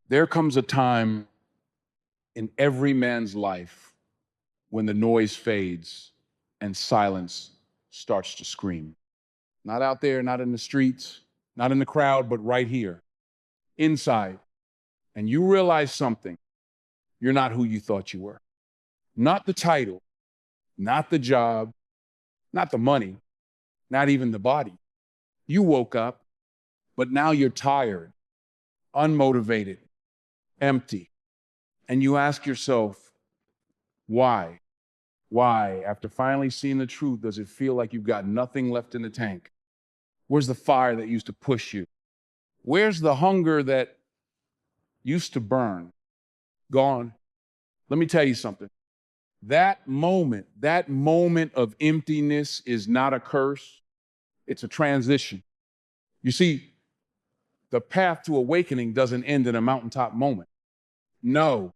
There comes a time in every man's life when the noise fades and silence starts to scream. Not out there, not in the streets, not in the crowd, but right here, inside. And you realize something. You're not who you thought you were. Not the title, not the job, not the money, not even the body. You woke up, but now you're tired, unmotivated, empty. And you ask yourself, why? Why, after finally seeing the truth, does it feel like you've got nothing left in the tank? Where's the fire that used to push you? Where's the hunger that used to burn? Gone. Let me tell you something. That moment of emptiness is not a curse. It's a transition. You see, the path to awakening doesn't end in a mountaintop moment. No,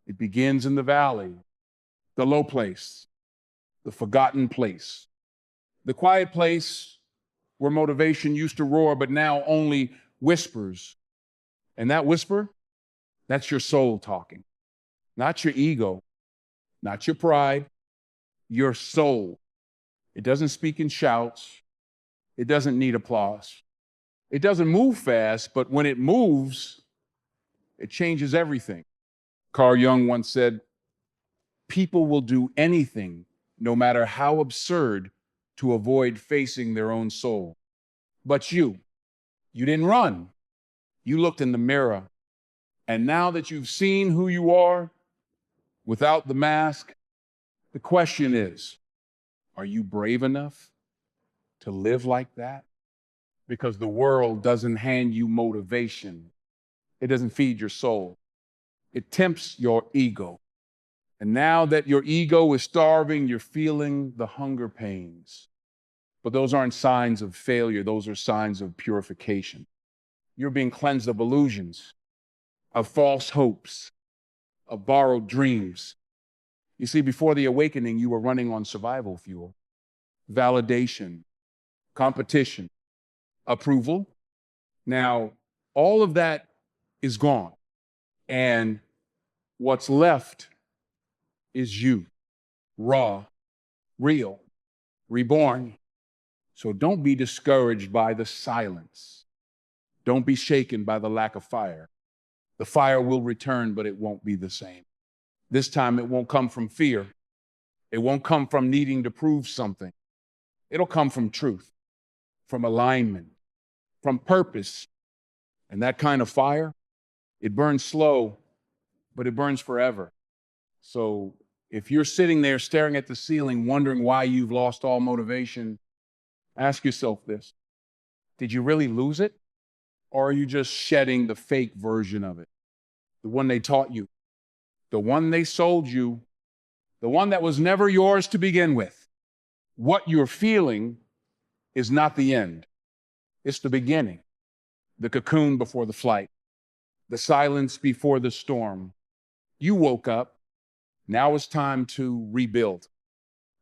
it begins in the valley, the low place, the forgotten place, the quiet place where motivation used to roar, but now only whispers. And that whisper, that's your soul talking, not your ego, not your pride, your soul. It doesn't speak in shouts. It doesn't need applause. It doesn't move fast, but when it moves, it changes everything. Carl Jung once said, people will do anything, no matter how absurd, to avoid facing their own soul. But you didn't run. You looked in the mirror. And now that you've seen who you are without the mask, the question is, are you brave enough to live like that? Because the world doesn't hand you motivation. It doesn't feed your soul. It tempts your ego. And now that your ego is starving, you're feeling the hunger pains. But those aren't signs of failure. Those are signs of purification. You're being cleansed of illusions, of false hopes, of borrowed dreams. You see, before the awakening, you were running on survival fuel, validation, competition, approval. Now, all of that is gone. And what's left is you, raw, real, reborn. So don't be discouraged by the silence. Don't be shaken by the lack of fire. The fire will return, but it won't be the same. This time it won't come from fear. It won't come from needing to prove something. It'll come from truth, from alignment, from purpose. And that kind of fire, it burns slow, but it burns forever. So if you're sitting there staring at the ceiling, wondering why you've lost all motivation, ask yourself this. Did you really lose it? Or are you just shedding the fake version of it? The one they taught you, the one they sold you, the one that was never yours to begin with. What you're feeling is not the end. It's the beginning, the cocoon before the flight, the silence before the storm. You woke up. Now it's time to rebuild,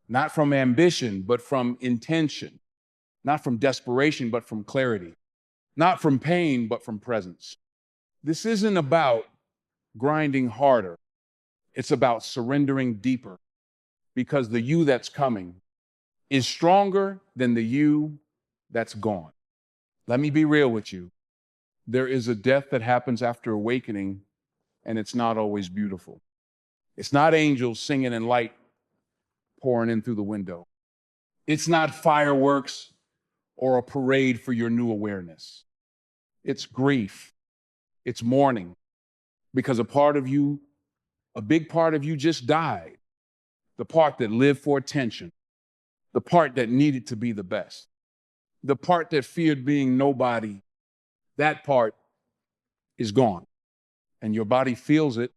not from ambition, but from intention, not from desperation, but from clarity, not from pain, but from presence. This isn't about grinding harder. It's about surrendering deeper, because the you that's coming is stronger than the you that's gone. Let me be real with you. There is a death that happens after awakening, and it's not always beautiful. It's not angels singing and light pouring in through the window. It's not fireworks or a parade for your new awareness. It's grief. It's mourning, because a big part of you just died. The part that lived for attention, the part that needed to be the best, the part that feared being nobody, that part is gone. And your body feels it.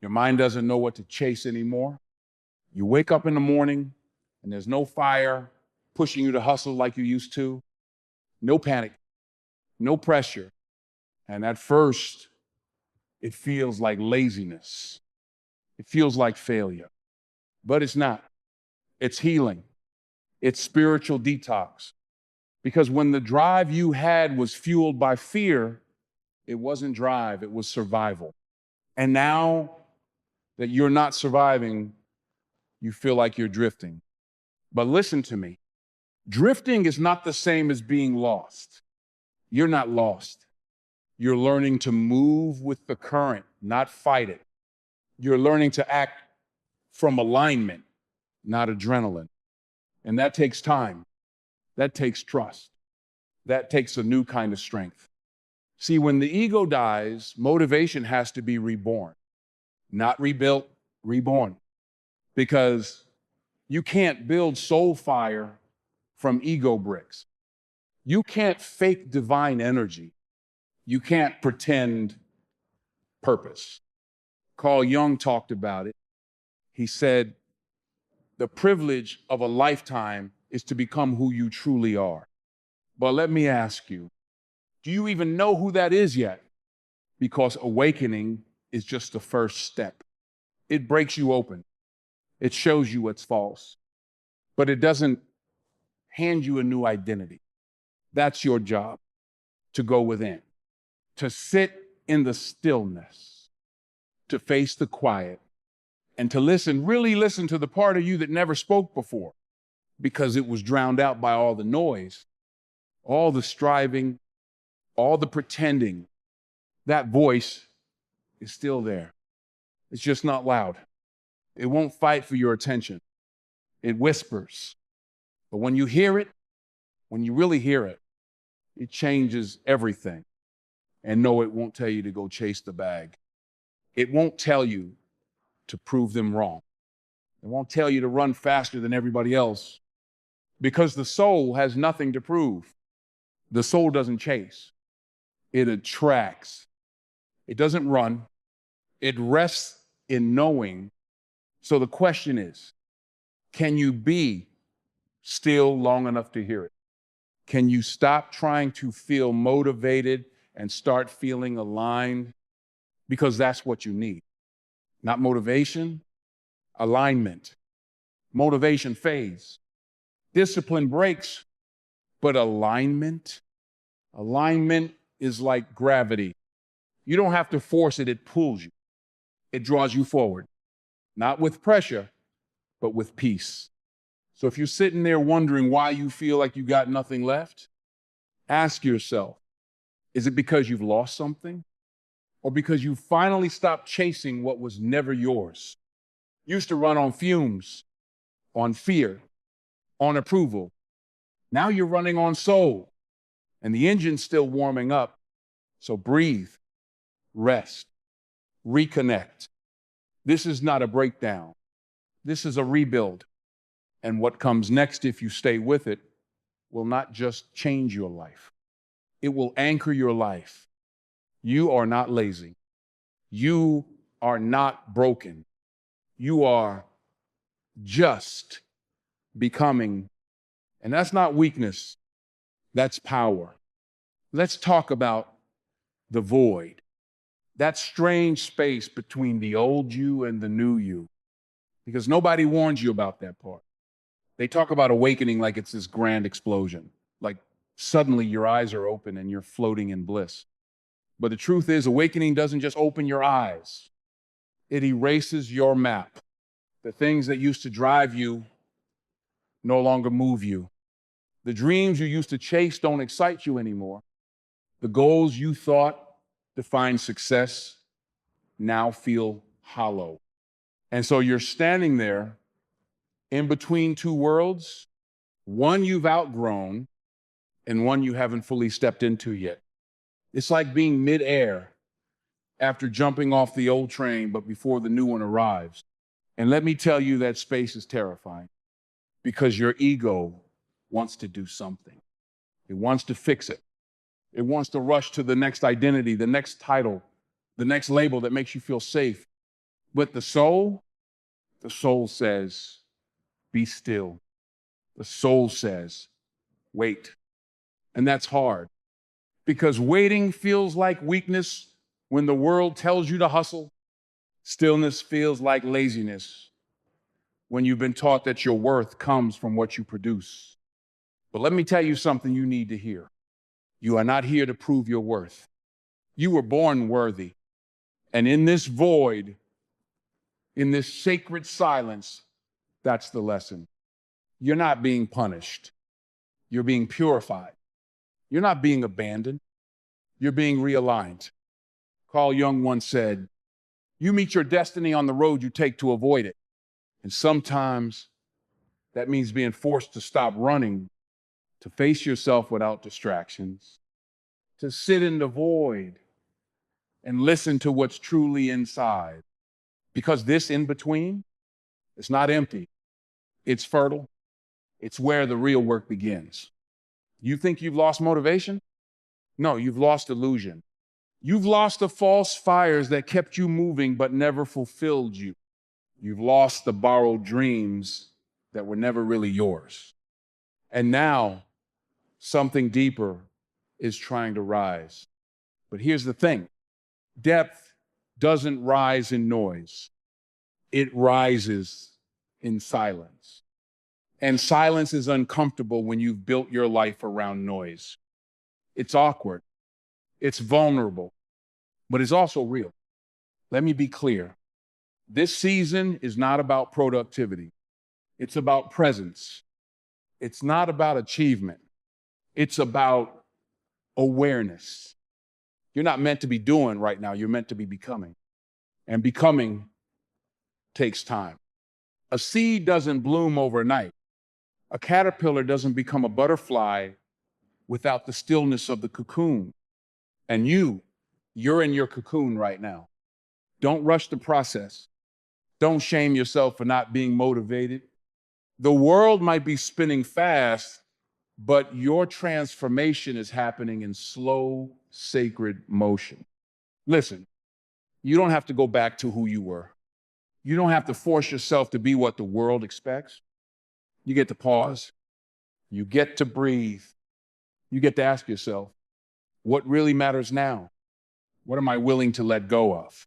Your mind doesn't know what to chase anymore. You wake up in the morning and there's no fire pushing you to hustle like you used to. No panic, no pressure. And at first, it feels like laziness. It feels like failure. But it's not. It's healing. It's spiritual detox. Because when the drive you had was fueled by fear, It wasn't drive, it was survival. And now that you're not surviving, you feel like you're drifting. But listen to me. Drifting is not the same as being lost. You're not lost. You're learning to move with the current, not fight it. You're learning to act from alignment, not adrenaline. And that takes time. That takes trust. That takes a new kind of strength. See, when the ego dies, motivation has to be reborn, not rebuilt, reborn. Because you can't build soul fire from ego bricks. You can't fake divine energy. You can't pretend purpose. Carl Jung talked about it. He said, the privilege of a lifetime is to become who you truly are. But let me ask you, do you even know who that is yet? Because awakening is just the first step. It breaks you open. It shows you what's false, but it doesn't hand you a new identity. That's your job, to go within, to sit in the stillness, to face the quiet, and to listen, really listen to the part of you that never spoke before because it was drowned out by all the noise, all the striving, all the pretending. That voice is still there. It's just not loud. It won't fight for your attention. It whispers. But when you hear it, when you really hear it, it changes everything. And no, it won't tell you to go chase the bag. It won't tell you to prove them wrong. It won't tell you to run faster than everybody else because the soul has nothing to prove. The soul doesn't chase. It attracts. It doesn't run. It rests in knowing. So the question is, can you be still long enough to hear it? Can you stop trying to feel motivated and start feeling aligned? Because that's what you need. Not motivation, alignment. Motivation fades. Discipline breaks, but alignment is like gravity. You don't have to force it, it pulls you. It draws you forward. Not with pressure, but with peace. So if you're sitting there wondering why you feel like you got nothing left, ask yourself, is it because you've lost something? Or because you finally stopped chasing what was never yours? You used to run on fumes, on fear, on approval. Now you're running on soul, and the engine's still warming up. So breathe, rest, reconnect. This is not a breakdown. This is a rebuild. And what comes next, if you stay with it, will not just change your life. It will anchor your life. You are not lazy. You are not broken. You are just becoming. And that's not weakness. That's power. Let's talk about the void. That strange space between the old you and the new you. Because nobody warns you about that part. They talk about awakening like it's this grand explosion. Like suddenly your eyes are open and you're floating in bliss. But the truth is, awakening doesn't just open your eyes. It erases your map. The things that used to drive you no longer move you. The dreams you used to chase don't excite you anymore. The goals you thought defined success now feel hollow. And so you're standing there in between two worlds, one you've outgrown and one you haven't fully stepped into yet. It's like being midair after jumping off the old train, but before the new one arrives. And let me tell you, that space is terrifying because your ego wants to do something. It wants to fix it. It wants to rush to the next identity, the next title, the next label that makes you feel safe. But the soul says, be still. The soul says, wait. And that's hard because waiting feels like weakness when the world tells you to hustle. Stillness feels like laziness when you've been taught that your worth comes from what you produce. But let me tell you something you need to hear. You are not here to prove your worth. You were born worthy. And in this void, in this sacred silence, that's the lesson. You're not being punished. You're being purified. You're not being abandoned. You're being realigned. Carl Jung once said, you meet your destiny on the road you take to avoid it. And sometimes that means being forced to stop running, to face yourself without distractions, to sit in the void and listen to what's truly inside. Because this in between, it's not empty. It's fertile. It's where the real work begins. You think you've lost motivation? No, you've lost illusion. You've lost the false fires that kept you moving but never fulfilled you. You've lost the borrowed dreams that were never really yours. And now something deeper is trying to rise. But here's the thing. Depth doesn't rise in noise. It rises in silence. And silence is uncomfortable when you've built your life around noise. It's awkward. It's vulnerable, but it's also real. Let me be clear. This season is not about productivity. It's about presence. It's not about achievement. It's about awareness. You're not meant to be doing right now. You're meant to be becoming. And becoming takes time. A seed doesn't bloom overnight. A caterpillar doesn't become a butterfly without the stillness of the cocoon. And you're in your cocoon right now. Don't rush the process. Don't shame yourself for not being motivated. The world might be spinning fast, but your transformation is happening in slow, sacred motion. Listen, you don't have to go back to who you were. You don't have to force yourself to be what the world expects. You get to pause. You get to breathe. You get to ask yourself, what really matters now? What am I willing to let go of?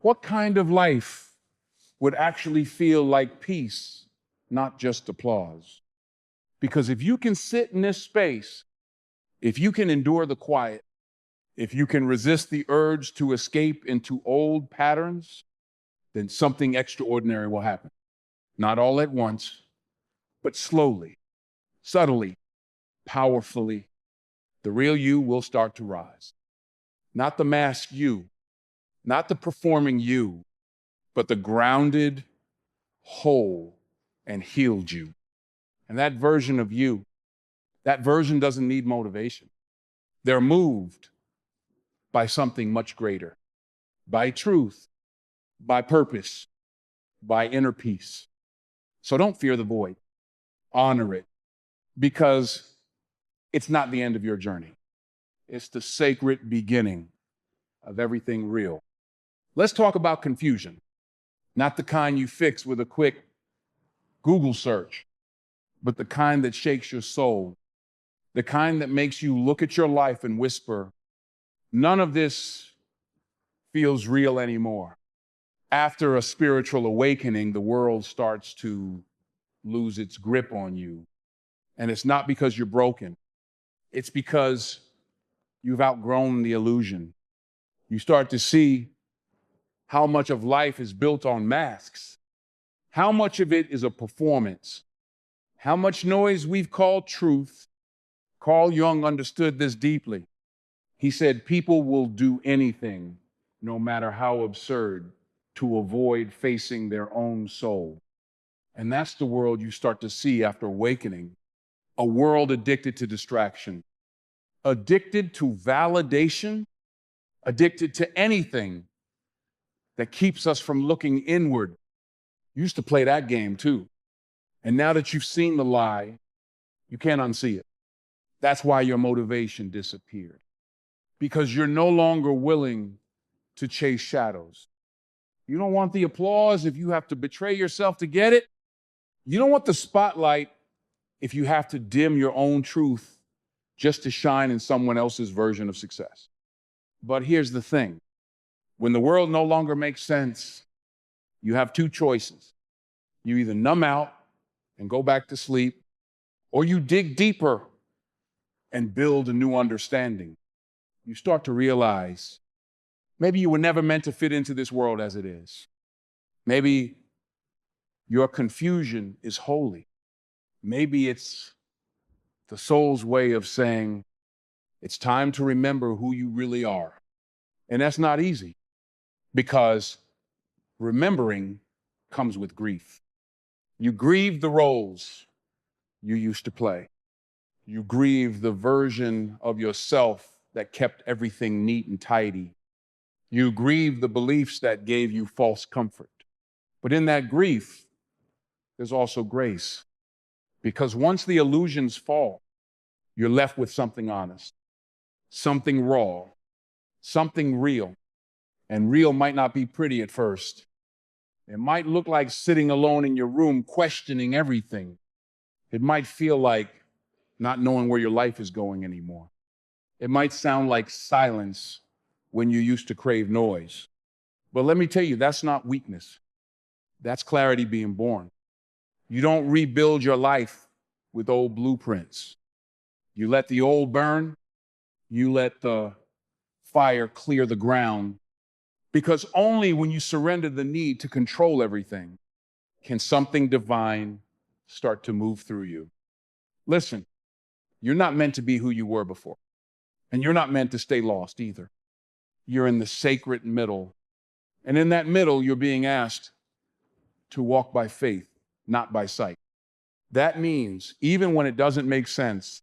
What kind of life would actually feel like peace, not just applause? Because if you can sit in this space, if you can endure the quiet, if you can resist the urge to escape into old patterns, then something extraordinary will happen. Not all at once, but slowly, subtly, powerfully. The real you will start to rise. Not the masked you, not the performing you, but the grounded, whole, and healed you. And that version of you, that version doesn't need motivation. They're moved by something much greater, by truth, by purpose, by inner peace. So don't fear the void. Honor it, because it's not the end of your journey. It's the sacred beginning of everything real. Let's talk about confusion, not the kind you fix with a quick Google search, but the kind that shakes your soul, the kind that makes you look at your life and whisper, none of this feels real anymore. After a spiritual awakening, the world starts to lose its grip on you. And it's not because you're broken. It's because you've outgrown the illusion. You start to see how much of life is built on masks, how much of it is a performance, how much noise we've called truth. Carl Jung understood this deeply. He said, people will do anything, no matter how absurd, to avoid facing their own soul. And that's the world you start to see after awakening. A world addicted to distraction, addicted to validation, addicted to anything that keeps us from looking inward. You used to play that game too. And now that you've seen the lie, you can't unsee it. That's why your motivation disappeared. Because you're no longer willing to chase shadows. You don't want the applause if you have to betray yourself to get it. You don't want the spotlight if you have to dim your own truth just to shine in someone else's version of success. But here's the thing. When the world no longer makes sense, you have two choices. You either numb out and go back to sleep, or you dig deeper and build a new understanding. you start to realize maybe you were never meant to fit into this world as it is. Maybe your confusion is holy. Maybe it's the soul's way of saying, it's time to remember who you really are. And that's not easy because remembering comes with grief. You grieve the roles you used to play. You grieve the version of yourself that kept everything neat and tidy. You grieve the beliefs that gave you false comfort. But in that grief, there's also grace. Because once the illusions fall, you're left with something honest, something raw, something real. And real might not be pretty at first. It might look like sitting alone in your room questioning everything. It might feel like not knowing where your life is going anymore. It might sound like silence when you used to crave noise. But let me tell you, that's not weakness. That's clarity being born. You don't rebuild your life with old blueprints. You let the old burn. You let the fire clear the ground. Because only when you surrender the need to control everything can something divine start to move through you. Listen, you're not meant to be who you were before. And you're not meant to stay lost either. You're in the sacred middle. And in that middle, you're being asked to walk by faith, not by sight. That means even when it doesn't make sense,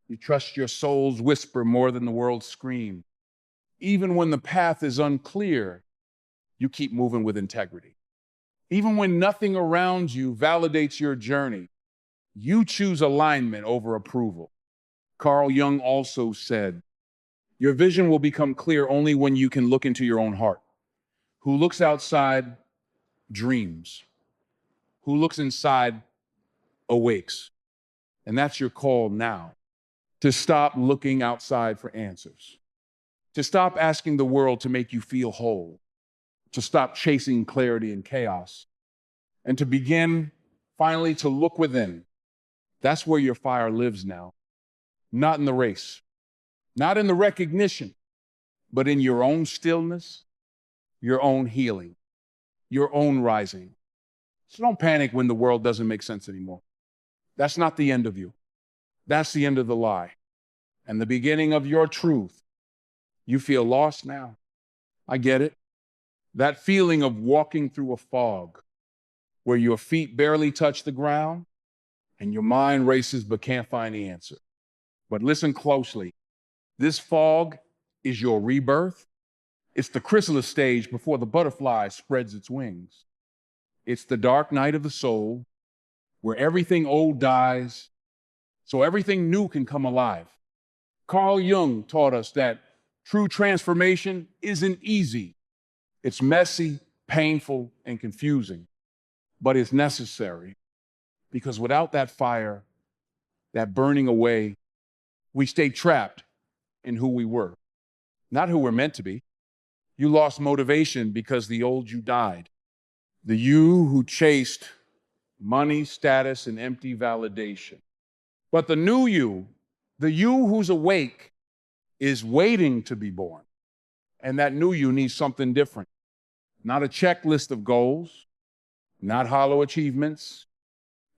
you trust your soul's whisper more than the world's scream. Even when the path is unclear, you keep moving with integrity. Even when nothing around you validates your journey, you choose alignment over approval. Carl Jung also said, your vision will become clear only when you can look into your own heart. Who looks outside dreams. Who looks inside awakes. And that's your call now, to stop looking outside for answers, to stop asking the world to make you feel whole, to stop chasing clarity in chaos, and to begin finally to look within. That's where your fire lives now, not in the race, not in the recognition, but in your own stillness, your own healing, your own rising. So don't panic when the world doesn't make sense anymore. That's not the end of you. That's the end of the lie and the beginning of your truth. You feel lost now. I get it. That feeling of walking through a fog where your feet barely touch the ground and your mind races but can't find the answer. But listen closely. This fog is your rebirth. It's the chrysalis stage before the butterfly spreads its wings. It's the dark night of the soul where everything old dies so everything new can come alive. Carl Jung taught us that true transformation isn't easy. It's messy, painful, and confusing, but it's necessary because without that fire, that burning away, we stay trapped in who we were, not who we're meant to be. You lost motivation because the old you died. The you who chased money, status, and empty validation. But the new you, the you who's awake, is waiting to be born. And that new you needs something different. Not a checklist of goals, not hollow achievements,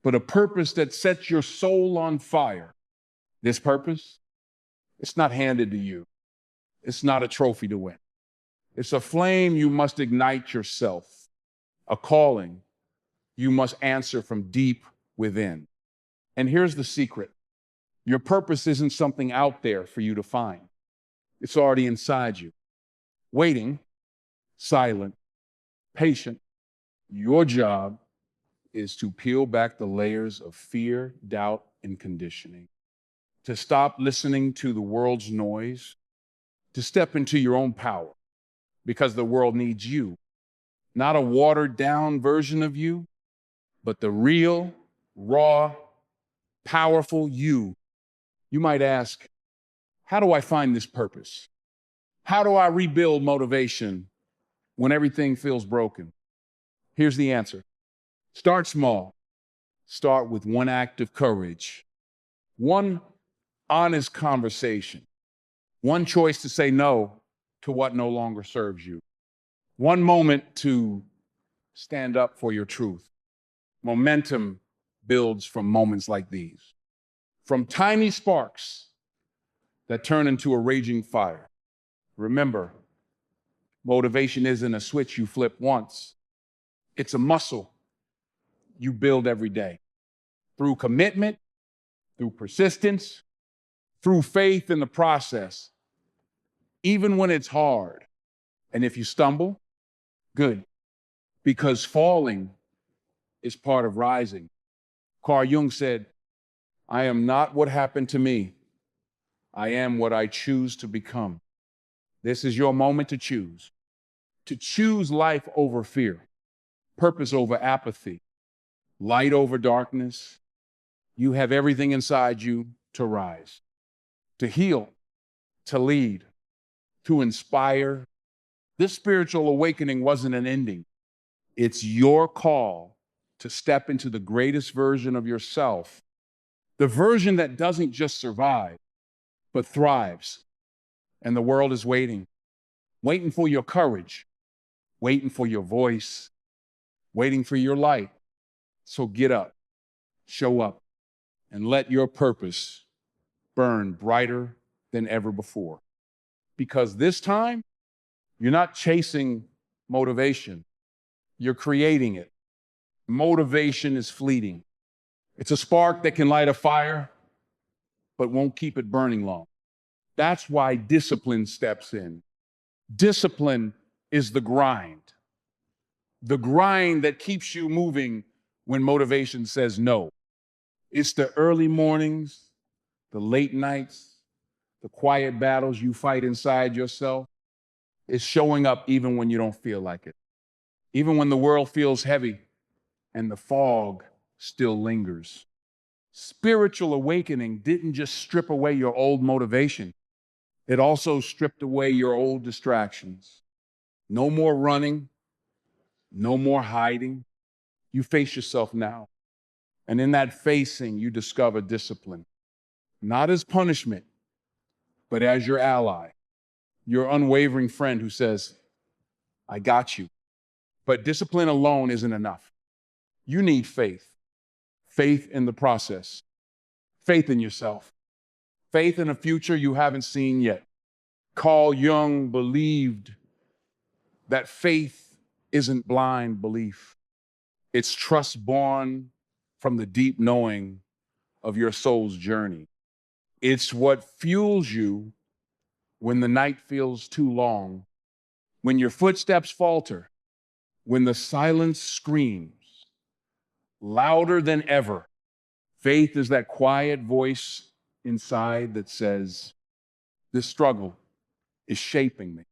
but a purpose that sets your soul on fire. This purpose, it's not handed to you. It's not a trophy to win. It's a flame you must ignite yourself, a calling you must answer from deep within. And here's the secret. Your purpose isn't something out there for you to find. It's already inside you, waiting, silent, patient. Your job is to peel back the layers of fear, doubt, and conditioning, to stop listening to the world's noise, to step into your own power, because the world needs you, not a watered down version of you, but the real, raw, powerful you. You might ask, how do I find this purpose? How do I rebuild motivation when everything feels broken? Here's the answer. Start small. Start with one act of courage, one honest conversation, One choice to say no to what no longer serves you. One moment to stand up for your truth. Momentum builds from moments like these, from tiny sparks that turn into a raging fire. Remember, motivation isn't a switch you flip once. It's a muscle you build every day through commitment, through persistence, through faith in the process, even when it's hard. And if you stumble, good, because falling is part of rising. Carl Jung said, I am not what happened to me. I am what I choose to become. This is your moment to choose life over fear, purpose over apathy, light over darkness. You have everything inside you to rise, to heal, to lead, to inspire. This spiritual awakening wasn't an ending. It's your call to step into the greatest version of yourself, the version that doesn't just survive, but thrives. And the world is waiting for your courage, waiting for your voice, waiting for your light. So get up, show up, and let your purpose burn brighter than ever before. Because this time, you're not chasing motivation, you're creating it. Motivation is fleeting. It's a spark that can light a fire, but won't keep it burning long. That's why discipline steps in. Discipline is the grind that keeps you moving when motivation says no. It's the early mornings, the late nights, the quiet battles you fight inside yourself. It's showing up even when you don't feel like it, even when the world feels heavy and the fog still lingers. Spiritual awakening didn't just strip away your old motivation. It also stripped away your old distractions. No more running, no more hiding. You face yourself now. And in that facing, you discover discipline, not as punishment, but as your ally, your unwavering friend who says, I got you. But discipline alone isn't enough. You need faith, faith in the process, faith in yourself, faith in a future you haven't seen yet. Carl Jung believed that faith isn't blind belief. It's trust born from the deep knowing of your soul's journey. It's what fuels you when the night feels too long, when your footsteps falter, when the silence screams louder than ever. Faith is that quiet voice inside that says, this struggle is shaping me.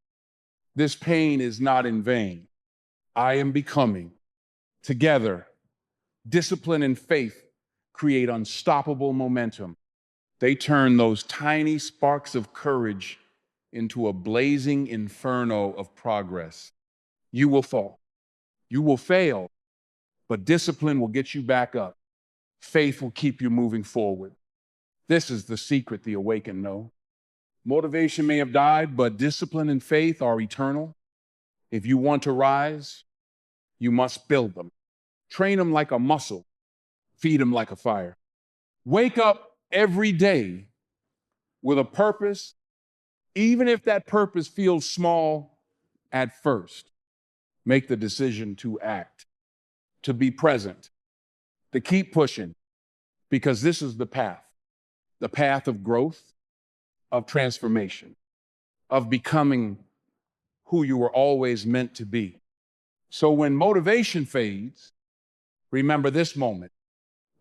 This pain is not in vain. I am becoming. Together, discipline and faith create unstoppable momentum. They turn those tiny sparks of courage into a blazing inferno of progress. You will fall. You will fail, but discipline will get you back up. Faith will keep you moving forward. This is the secret the awakened know. Motivation may have died, but discipline and faith are eternal. If you want to rise, you must build them. Train them like a muscle. Feed them like a fire. Wake up every day with a purpose, even if that purpose feels small at first. Make the decision to act, to be present, to keep pushing, because this is the path of growth, of transformation, of becoming who you were always meant to be. So when motivation fades, remember this moment.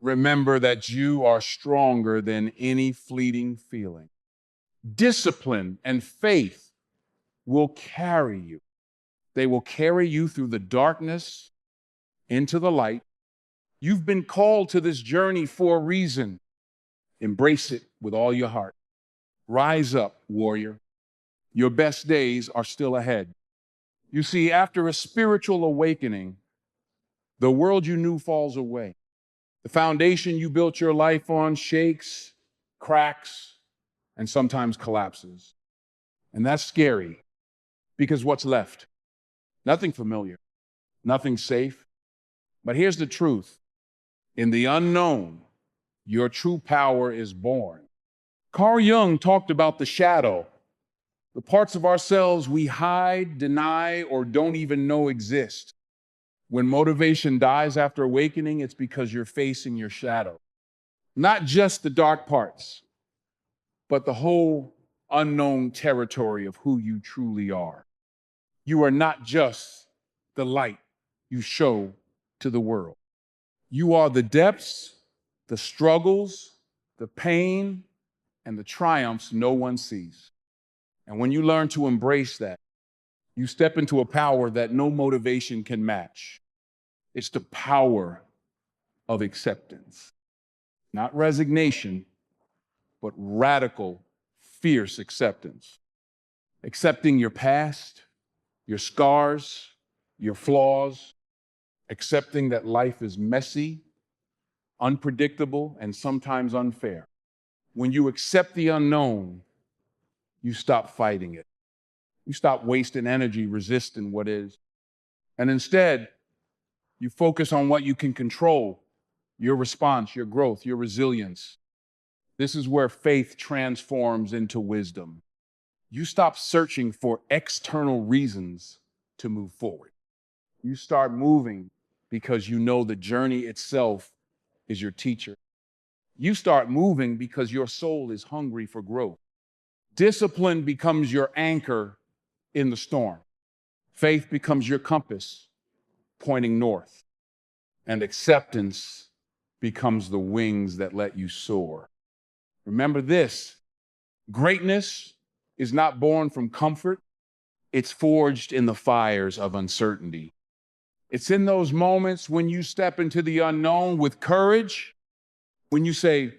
Remember that you are stronger than any fleeting feeling. Discipline and faith will carry you. They will carry you through the darkness into the light. You've been called to this journey for a reason. Embrace it with all your heart. Rise up, warrior. Your best days are still ahead. You see, after a spiritual awakening, the world you knew falls away. The foundation you built your life on shakes, cracks, and sometimes collapses. And that's scary because what's left? Nothing familiar, nothing safe. But here's the truth. In the unknown, your true power is born. Carl Jung talked about the shadow, the parts of ourselves we hide, deny, or don't even know exist. When motivation dies after awakening, it's because you're facing your shadow. Not just the dark parts, but the whole unknown territory of who you truly are. You are not just the light you show to the world. You are the depths, the struggles, the pain, and the triumphs no one sees. And when you learn to embrace that, you step into a power that no motivation can match. It's the power of acceptance, not resignation, but radical, fierce acceptance. Accepting your past, your scars, your flaws, accepting that life is messy, unpredictable, and sometimes unfair. When you accept the unknown, you stop fighting it. You stop wasting energy resisting what is. And instead, you focus on what you can control, your response, your growth, your resilience. This is where faith transforms into wisdom. You stop searching for external reasons to move forward. You start moving because you know the journey itself is your teacher. You start moving because your soul is hungry for growth. Discipline becomes your anchor in the storm. Faith becomes your compass pointing north. And acceptance becomes the wings that let you soar. Remember this, greatness is not born from comfort. It's forged in the fires of uncertainty. It's in those moments when you step into the unknown with courage, when you say,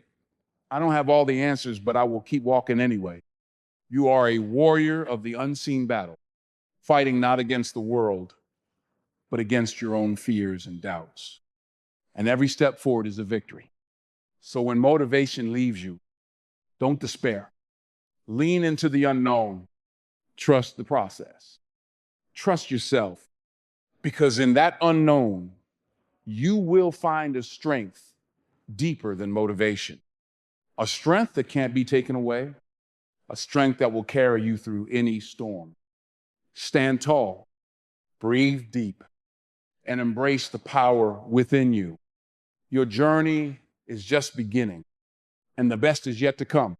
I don't have all the answers, but I will keep walking anyway. You are a warrior of the unseen battle, fighting not against the world, but against your own fears and doubts. And every step forward is a victory. So when motivation leaves you, don't despair. Lean into the unknown. Trust the process. Trust yourself, because in that unknown, you will find a strength deeper than motivation, a strength that can't be taken away, a strength that will carry you through any storm. Stand tall, breathe deep, and embrace the power within you. Your journey is just beginning, and the best is yet to come.